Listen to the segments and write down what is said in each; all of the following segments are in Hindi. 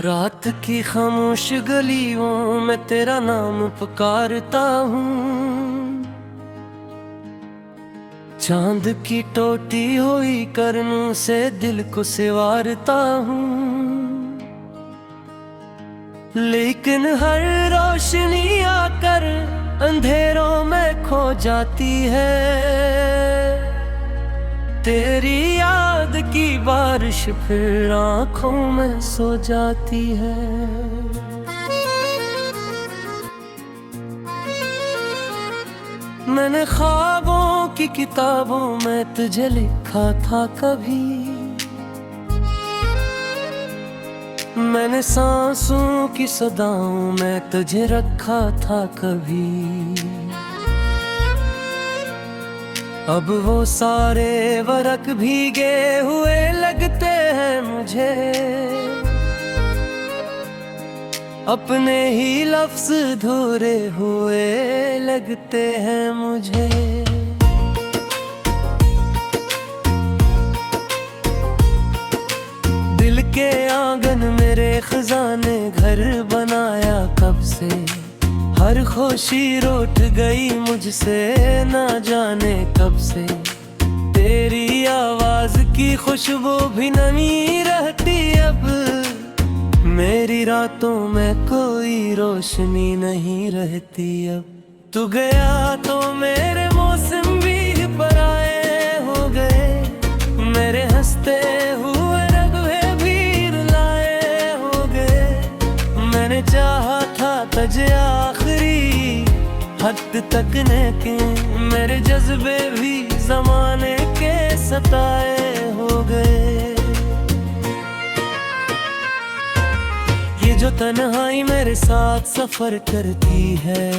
रात की खामोश गलियों में तेरा नाम पुकारता हूँ। चांद की टोटी हुई करनों से दिल को सिवारता हूँ, लेकिन हर रोशनी आकर अंधेरों में खो जाती है। तेरी याद की बारिश फिर आँखों में सो जाती है। मैंने ख्वाबों की किताबों में तुझे लिखा था कभी, मैंने सांसों की सदाओं में तुझे रखा था कभी। अब वो सारे वरक भीगे हुए लगते हैं मुझे, अपने ही लफ्ज धोरे हुए लगते हैं मुझे। दिल के आंगन मेरे खजाने घर बनाया कब से, हर खुशी रूठ गई मुझसे ना जाने कब से। तेरी आवाज की खुशबू भी नमी रहती अब, मेरी रातों में कोई रोशनी नहीं रहती अब। तू गया तो मेरे मौसम भी पराए हो गए, मेरे हंसते हुए रंगवे भी रुलाए हो गए। मैंने चाहा था तुझे आखिरी हद तक लेके, मेरे जज्बे भी जमाने के सताए हो गए। ये जो तन्हाई मेरे साथ सफर करती है,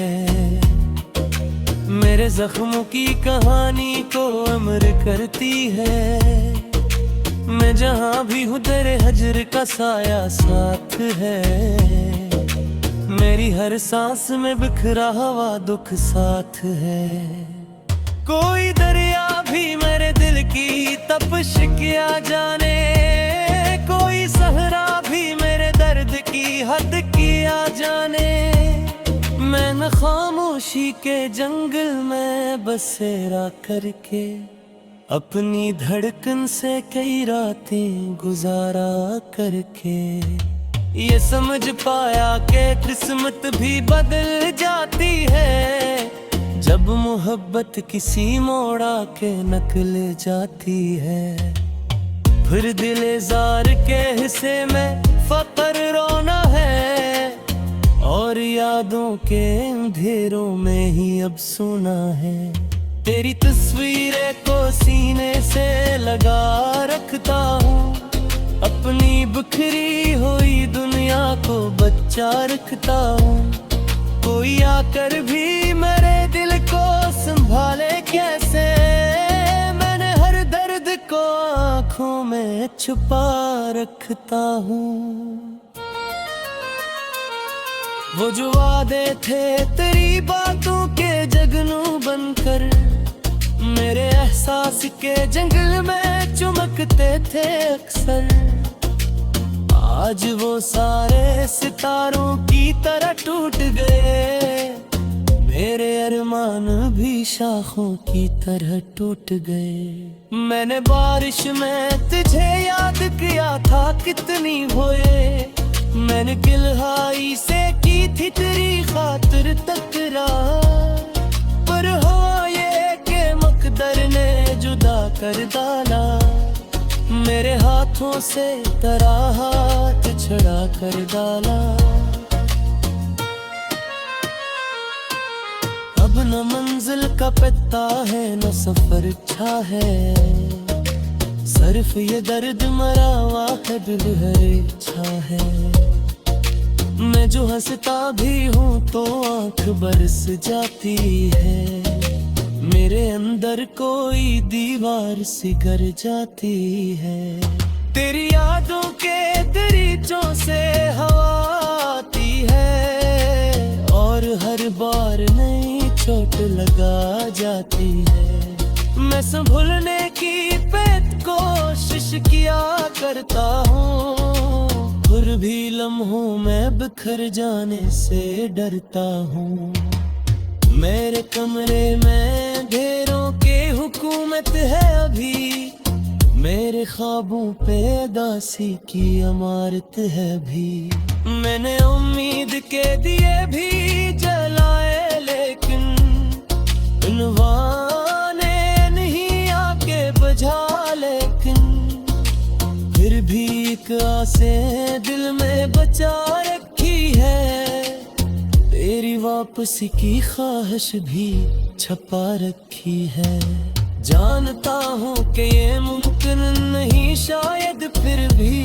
मेरे जख्मों की कहानी को अमर करती है। मैं जहाँ भी हूँ तेरे हजर का साया साथ है, मेरी हर सांस में बिखरा हुआ दुख साथ है। कोई दरिया भी मेरे दिल की तपिश किया जाने, कोई सहरा भी मेरे दर्द की हद किया जाने। मैं न खामोशी के जंगल में बसेरा करके, अपनी धड़कन से कई रातें गुजारा करके, ये समझ पाया कि किस्मत भी बदल जाती है, जब मोहब्बत किसी मोड़ा के नकल जाती है। फिर दिले जार के हिस्से में फक्र रोना है, और यादों के अंधेरों में ही अब सोना है। तेरी तस्वीरें को सीने से लगा रखता हूँ, अपनी बिखरी हुई दुनिया को बचा रखता हूँ। कोई आकर भी मेरे दिल को संभाले कैसे, मैंने हर दर्द को आँखों में छुपा रखता हूँ। वो जो वादे थे तेरी बातों के जगनू बनकर, मेरे एहसास के जंगल में चमकते थे अक्सर। आज वो सारे सितारों की तरह टूट गए, मेरे अरमान भी शाखों की तरह टूट गए। मैंने बारिश में तुझे याद किया था कितनी भोए, मैंने गिलहाई से की थी तेरी खातिर तकरार, पर हो ये के मुकद्दर ने जुदा कर डाला, मेरे हाथों से तेरा हाथ छुड़ा कर डाला। अब न मंजिल का पता है न सफर अच्छा है, सिर्फ ये दर्द मरा हुआ है दिल है इच्छा है। मैं जो हंसता भी हूँ तो आँख बरस जाती है, मेरे अंदर कोई दीवार सी गर जाती है। तेरी यादों के दरीचों से हवा आती है, और हर बार नई चोट लगा जाती है। मैं संभलने की बेत कोशिश किया करता हूँ, और भी लम्हों में बिखर जाने से डरता हूँ। मेरे कमरे में ढेरों के हुकूमत है अभी, मेरे ख्वाबों पे दासी की अमारत है भी। मैंने उम्मीद के दिए भी जलाए, लेकिन इनवाने नहीं आके बुझा। लेकिन फिर भी एक आसे दिल में बचा रखी है, तेरी वापसी की ख्वाहिश भी छपा रखी है। जानता हूँ कि ये मुमकिन नहीं शायद, फिर भी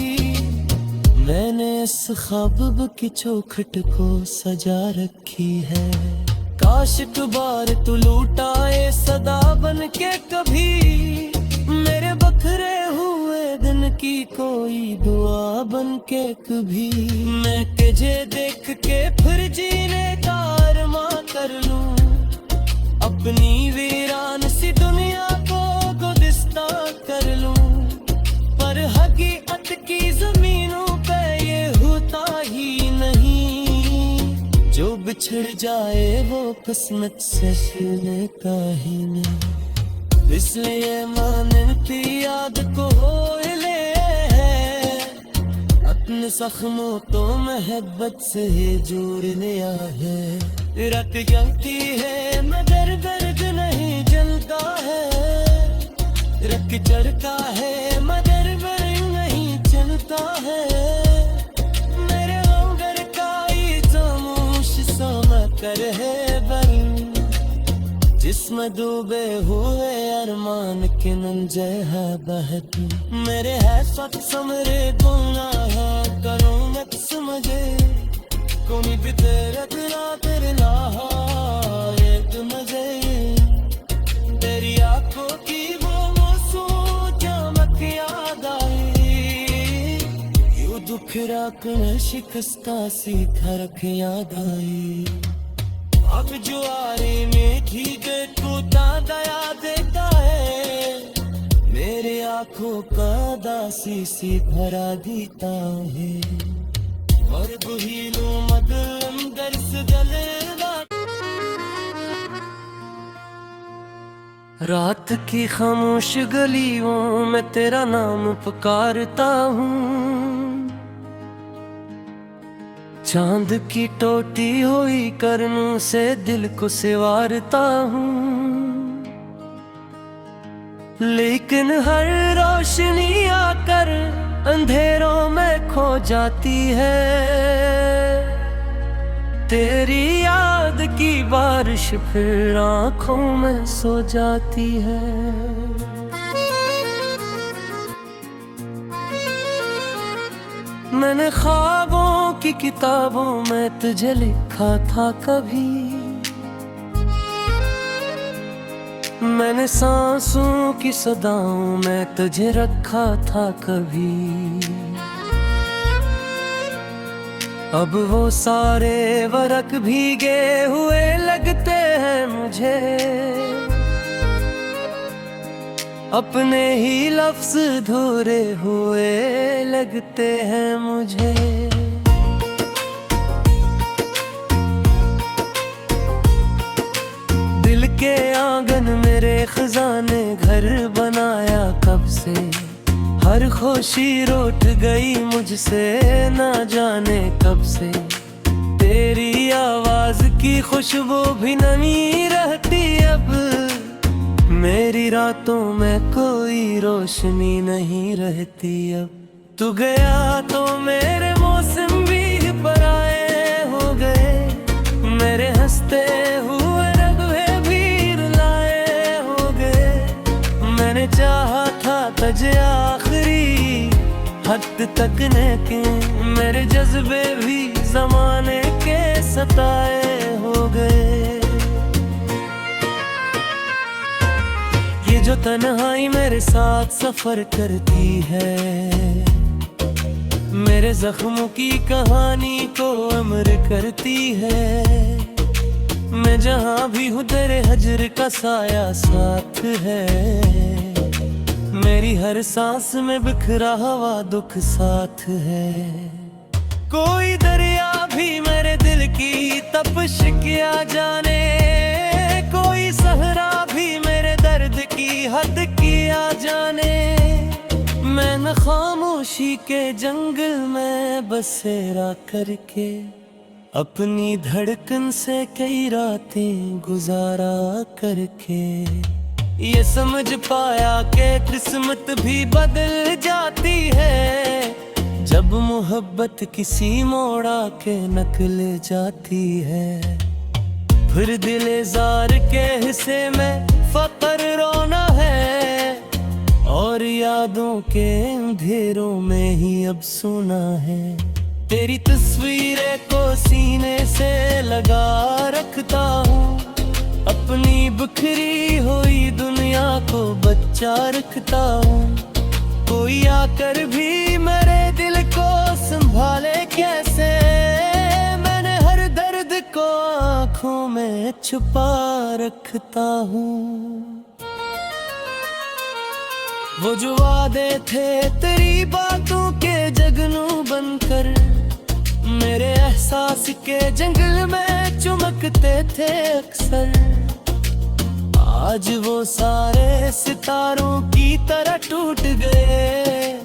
मैंने इस ख्वाब की चौखट को सजा रखी है। काश एक बार तू लूटाए सदा बन के कभी, मेरे बखरे हुए दिन की कोई दुआ बन के कभी। मैं तुझे देख के फिर जीने का अरमा कर लूं, अपनी वीरान सी दुनिया को गुलिस्ता कर लूं। पर हकीकत की जमीनों पे ये होता ही नहीं, जो बिछड़ जाए वो किस्मत से लेता ही नहीं। इसलिए माने की याद को ले अपने जख्मों तो मोहब्बत से जोड़ लिया है। रख जलती है मगर दर्द नहीं जलता है, रख चढ़ता है मगर दर्द नहीं चलता है। मेरे अंगर का ये खामोश समा कर है बल, जिसमें डूबे हुए अरमान के नंजे है बहती। मेरे है सच समरे गुनाह करो मत समझे, कोई भी तेरे दिला तेरे एक मजे। तेरी आंखों की वो चमक याद आई, यूं दुखरा कर शिकस्ता सी थरक याद आई। अब जुआरी मीठी के टूटा दया देता है, मेरे आंखों का दासी सी भरा देता है। और बुहीलो मदम दर्स जलेगा। रात की खामोश गलियों में तेरा नाम पुकारता हूँ, चांद की टोटी हुई करनों से दिल को सिवारता हूँ। लेकिन हर रोशनी आकर अंधेरों में खो जाती है, तेरी याद की बारिश फिर आँखों में सो जाती है। मैंने ख्वाबों की किताबों में तुझे लिखा था कभी, मैंने सांसों की सदाओं में तुझे रखा था कभी। अब वो सारे वरक भीगे हुए लगते हैं मुझे, अपने ही लफ्ज धोरे हुए लगते हैं मुझे। दिल के आंगन मेरे खजाने घर बनाया कब से, हर खुशी रोट गई मुझसे ना जाने कब से। तेरी आवाज की खुशबू भी नहीं रहती अब, मेरी रातों में कोई रोशनी नहीं रहती अब। तू गया तो मेरे मौसम भी पराए हो गए, मेरे हंसते हुए रंगवे भी रुलाए हो गए। मैंने चाहा था तुझे आखिरी हद तक लेके, मेरे जज्बे भी जमाने के सताए हो गए। ये जो तन्हाई मेरे साथ सफर करती है, मेरे जख्मों की कहानी को अमर करती है। मैं जहाँ भी हूँ तेरे हजर का साया साथ है, मेरी हर सांस में बिखरा हुआ दुख साथ है। कोई दरिया भी मेरे दिल की तपिश क्या जाने, कोई सहरा भी मेरे दर्द की हद क्या जाने। मैं न खामोशी के जंगल में बसेरा करके अपनी धड़कन से कई रातें गुजारा करके ये समझ पाया कि किस्मत भी बदल जाती है जब मोहब्बत किसी मोड़ा के नकल जाती है। फिर दिले जार के हिस्से में फकर रोना है और यादों के अंधेरों में ही अब सोना है। तेरी तस्वीरें को सीने से लगा रखता हूँ, अपनी बिखरी हुई दुनिया को बचा रखता हूँ। कोई आकर भी मेरे दिल को संभाले कैसे, मैंने हर दर्द को आँखों में छुपा रखता हूँ। वो जो वादे थे तेरी बातों के जगनू बनकर मेरे एहसास के जंगल में चमकते थे अक्सर, आज वो सारे सितारों की तरह टूट गए,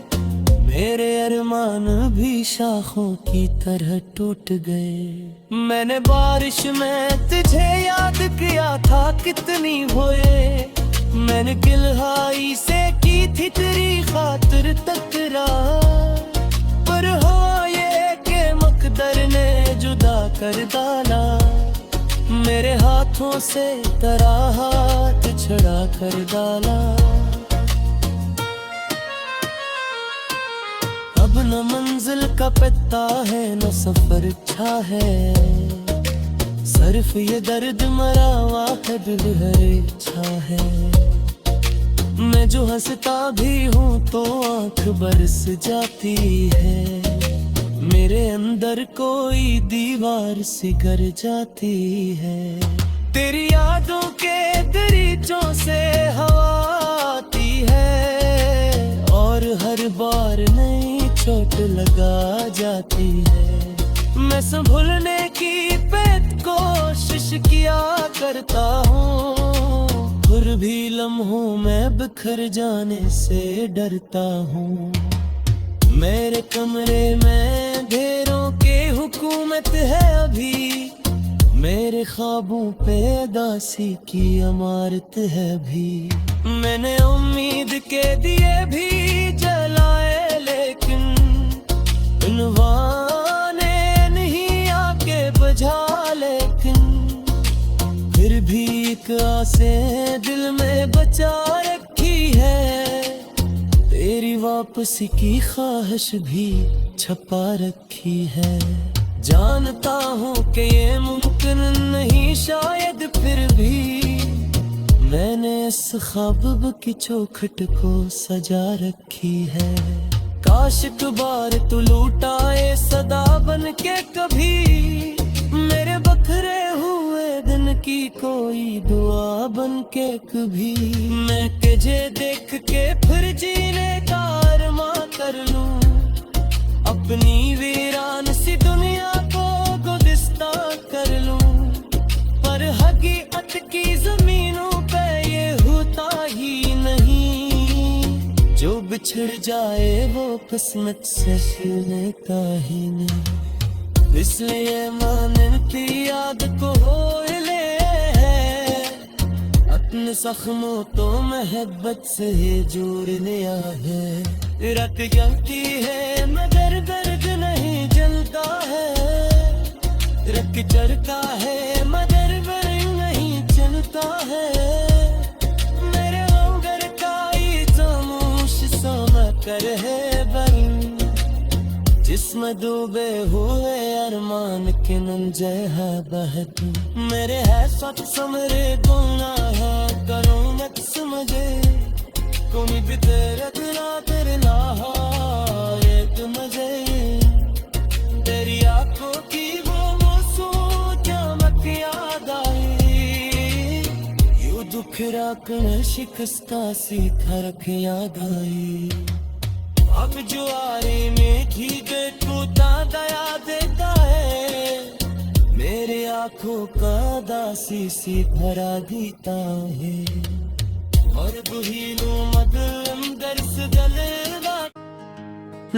मेरे अरमान भी शाखों की तरह टूट गए। मैंने बारिश में तुझे याद किया था कितनी होए, मैंने गिलहाई से की थी तेरी खातिर तकरार, पर हो ये के मकदर ने जुदा कर डाला, मेरे हाथों से तेरा हाथ छड़ा कर डाला। अब न मंजिल का पता है न सफर अच्छा है, सिर्फ ये दर्द मरा हुआ है दिल हर इच्छा है। मैं जो हंसता भी हूँ तो आँख बरस जाती है, मेरे अंदर कोई दीवार सी गर जाती है। तेरी यादों के दरीचों से हवा आती है और हर बार नई चोट लगा जाती है। मैं संभलने की बेत कोशिश किया करता हूँ, फिर भी लम्हों में बिखर जाने से डरता हूँ। मेरे कमरे में ढेरों के हुकूमत है अभी, मेरे ख्वाबों पे दासी की अमारत है भी। मैंने उम्मीद के दिए भी जलाए लेकिन उनवाने नहीं आके बुझा, लेकिन फिर भी एक आसे दिल में बचा रखी है, तेरी वापसी की ख्वाहिश भी छपा रखी है। जानता हूँ कि ये मुमकिन नहीं शायद, फिर भी मैंने इस ख्वाब की चौखट को सजा रखी है। काश एक बार तू लूटाए सदा बन के कभी, मेरे बखरे हुए दिन की कोई दुआ बन के कभी। मैं तुझे देख के फिर जीने का अरमा कर लूं, अपनी वीरान सी दुनिया को गुलिस्ता कर लूं, पर हकीकत की जमीनों पे ये होता ही नहीं, जो बिछड़ जाए वो किस्मत से लेता ही नहीं। इसलिए माने की याद को हो ले अपने जख्मों तो मोहब्बत से जोड़ लिया है। रख जलती है मगर दर्द नहीं जलता है, रख चढ़ता है मगर दर्द नहीं चलता है। मेरे अंगर का ये खामोश समा कर है बन, जिसमें डूबे हुए अरमान के नंजे है बहत। मेरे है सच समरे गुना है करो मत समझे, कोई भी तेरे दिला तेरे ना एक मजे। तेरी आंखों की वो चमक याद आई, यूं दुखरा कर शिकस्ता सी थरक याद आई। आग जुआरे में भीगे टूटा दया देता है, मेरे आंखों का दासी सी भरा दीता है, और बुहीनों मगर अंदर से जलेगा।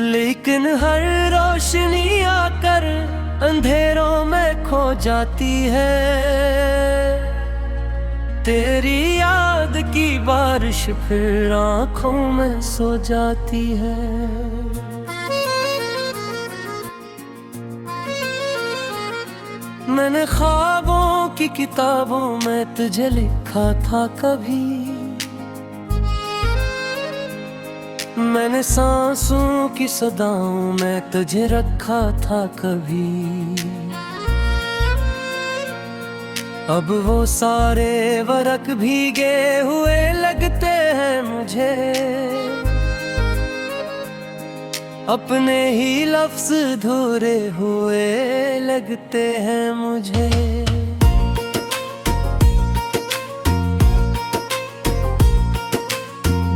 लेकिन हर रोशनी आकर अंधेरों में खो जाती है, तेरी याद की बारिश फिर आँखों में सो जाती है। मैंने ख्वाबों की किताबों में तुझे लिखा था कभी, मैंने सांसों की सदाओं में तुझे रखा था कभी। अब वो सारे वरक भीगे हुए लगते हैं मुझे, अपने ही लफ्ज धुरे हुए लगते हैं मुझे।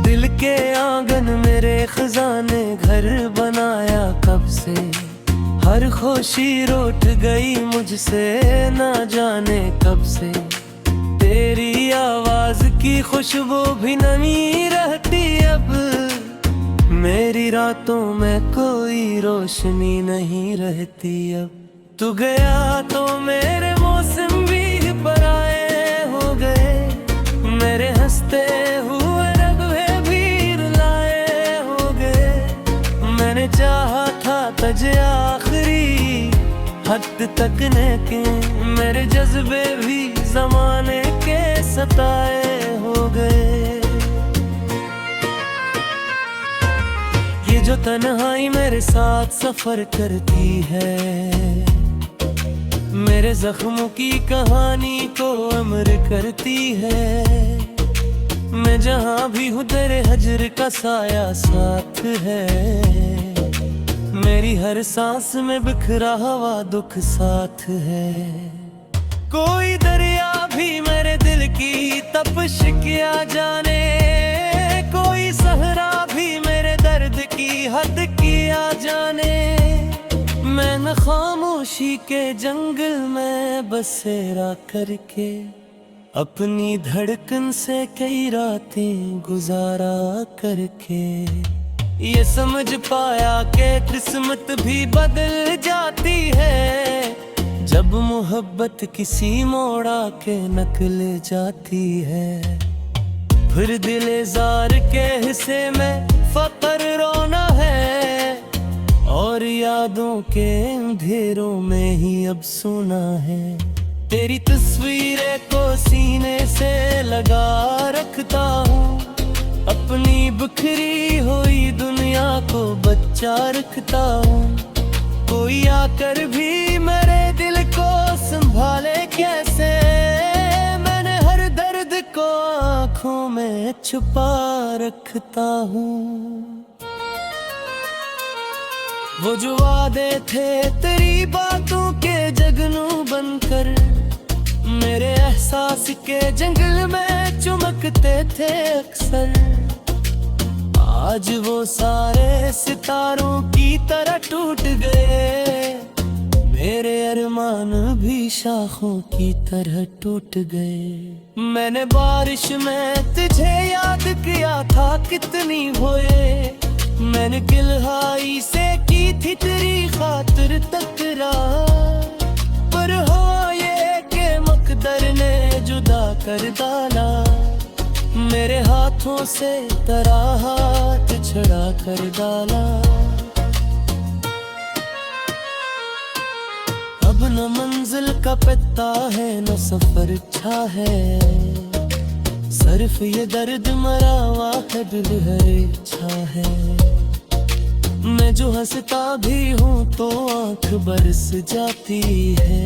दिल के आंगन मेरे खजाने घर बनाया कब से, हर खुशी रूठ गई मुझसे ना जाने कब से, तेरी आवाज की खुशबू भी नमी रहती अब, मेरी रातों में कोई रोशनी नहीं रहती अब। तू गया तो मेरे मौसम भी पराए हो गए, मेरे हंसते हुए रगवे भी रुलाए हो गए, मैंने चाहा था तुझे आखिरी हद तक के, मेरे जज्बे भी जमाने के सताए हो गए। ये जो तन्हाई मेरे साथ सफर करती है, मेरे जख्मों की कहानी को अमर करती है, मैं जहाँ भी हूँ तेरे हजर का साया साथ है, मेरी हर सांस में बिखरा हुआ दुख साथ है। कोई दरिया भी मेरे दिल की तपिश क्या जाने, कोई सहरा भी मेरे दर्द की हद किया जाने, मैं न खामोशी के जंगल में बसेरा करके अपनी धड़कन से कई रातें गुजारा करके, ये समझ पाया कि किस्मत भी बदल जाती है, जब मोहब्बत किसी मोड़ा के नकल जाती है। फिर दिले जार के हिस्से में फकर रोना है, और यादों के अंधेरों में ही अब सोना है। तेरी तस्वीरें को सीने से लगा रखता हूँ, अपनी बिखरी हुई दुनिया को बच्चा रखता हूँ, कोई आकर भी मेरे दिल को संभाले कैसे, मैंने हर दर्द को आँखों में छुपा रखता हूँ। वो जो वादे थे तेरी बातों के जगनू बनकर, मेरे एहसास के जंगल में चमकते थे अक्सर, आज वो सारे सितारों की तरह टूट गए, मेरे अरमान भी शाखों की तरह टूट गए। मैंने बारिश में तुझे याद किया था कितनी होए, मैंने गिलहाई से की थी तेरी खातिर तकरार, पर हो ये के मकदर ने जुदा कर डाला, मेरे हाथों से तेरा हाथ छड़ा कर डाला। अब न मंजिल का पता है न सफर अच्छा है, सिर्फ ये दर्द मरा हुआ है दिल हर इच्छा है। मैं जो हंसता भी हूँ तो आँख बरस जाती है,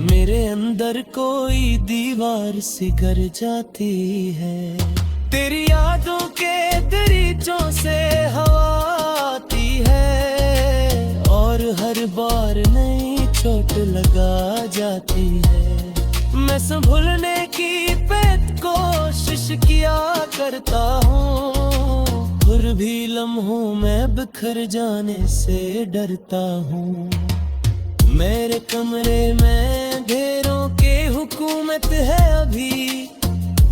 मेरे अंदर कोई दीवार सी गर जाती है। तेरी यादों के दरीचों से हवा आती है, और हर बार नई चोट लगा जाती है। मैं संभलने की बेत कोशिश किया करता हूँ, फिर भी लम्हों में बिखर जाने से डरता हूँ। मेरे कमरे में ढेरों के हुकूमत है अभी,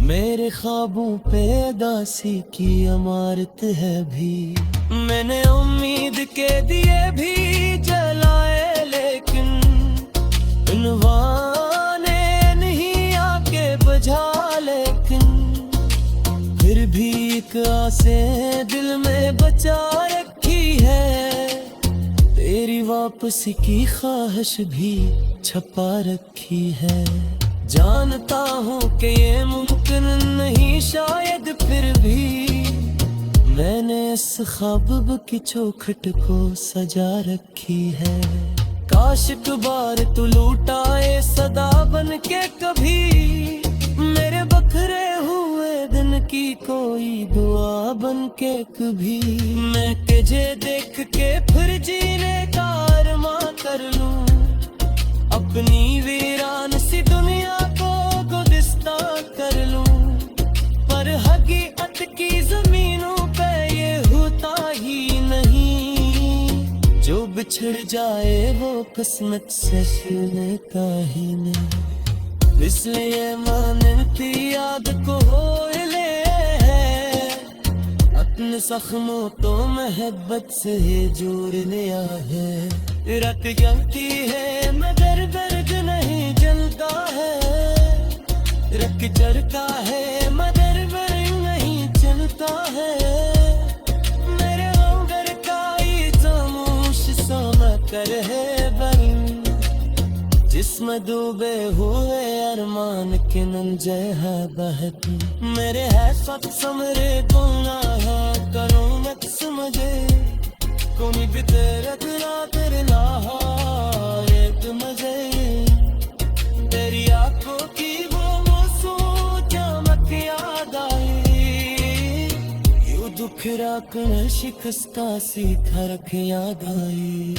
मेरे ख्वाबों पे दासी की अमारत है भी। मैंने उम्मीद के दिए भी जलाए, लेकिन इनवाने नहीं आके बुझा। लेकिन फिर भी एक आसे दिल में बचा रखी है, तेरी वापसी की ख्वाहिश भी छपा रखी है। जानता हूँ कि ये मुमकिन नहीं शायद, फिर भी मैंने इस ख्वाब की चौखट को सजा रखी है। काश एक बार तू लौटाए सदा बन के कभी, मेरे बखरे हुए दिन की कोई दुआ बन के कभी। मैं तुझे देख के फिर जीने का अरमां कर लूं, अपनी वीरान सी दुनिया को गुलिस्ता कर लूं। पर हकीकत की जमीनों पे ये होता ही नहीं, जो बिछड़ जाए वो किस्मत से छूने का ही नहीं। इसलिए मानती याद को हो ले अपने जख्मों तो मोहब्बत से जोड़ लिया है। रत जलती है मगर दर्द नहीं जलता है, रख चरता है मगर दर्द नहीं चलता है। मेरे अंदर का ये खामोश समा कर है बन, जिसमें डूबे हुए अरमान के नंजे है बहत। मेरे है सच समरे गुनाह करो मत समझे, कोई भी तेरा दिला तेरे एक मजे। तेरी आंखों की वो मासूम चमक याद आई, यूं दुखरा कर शिकस्ता सी थरक याद आई।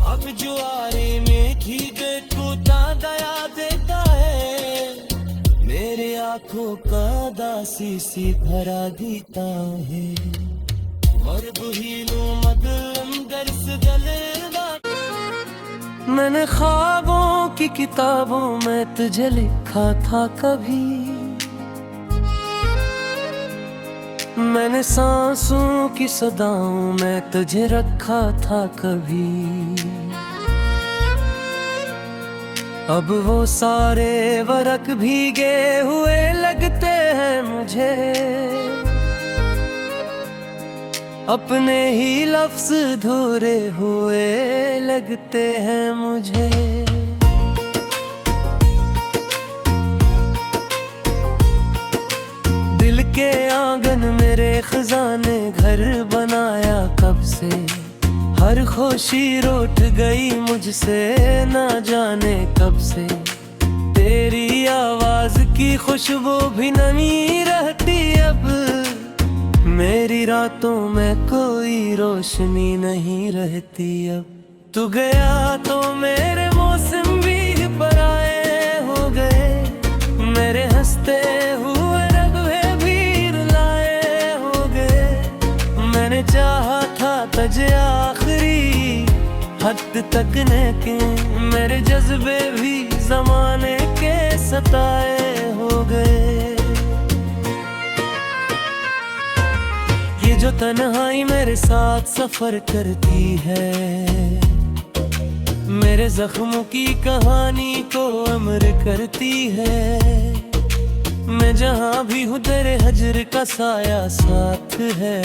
अब जुआरे में घी देखो दया देता है, मेरे आंखों का दासी सी भरा देता है। और बुहीलू मदर से जलेगा। मैंने ख्वाबों की किताबों में तुझे लिखा था कभी, मैंने सांसों की सदाओं में तुझे रखा था कभी। अब वो सारे वरक भीगे हुए लगते हैं मुझे, अपने ही लफ्ज धोरे हुए लगते हैं मुझे। दिल के आंगन मेरे खजाने घर बनाया कब से, हर खुशी रूठ गई मुझसे ना जाने कब से। तेरी आवाज की खुशबू भी नहीं रहती अब, मेरी रातों में कोई रोशनी नहीं रहती अब। तू गया तो मेरे मौसम भी पराए हो गए, मेरे हंसते हुए रगवे भी रुलाए हो गए। मैंने चाहा था तुझे आखिरी हद तक लेके, मेरे जज्बे भी जमाने के सताए हो गए। ये जो तन्हाई मेरे साथ सफर करती है, मेरे जख्मों की कहानी को अमर करती है। मैं जहाँ भी हूँ तेरे हजर का साया साथ है,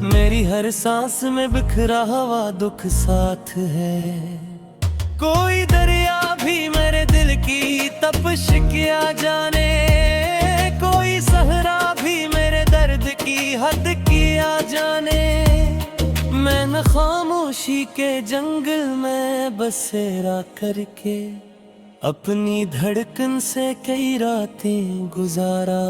मेरी हर सांस में बिखरा हुआ दुख साथ है। कोई दरिया भी मेरे दिल की तपिश क्या जाने, कोई सहरा भी मेरे दर्द की हद किया जाने। मैं न खामोशी के जंगल में बसेरा करके अपनी धड़कन से कई रातें गुजारा।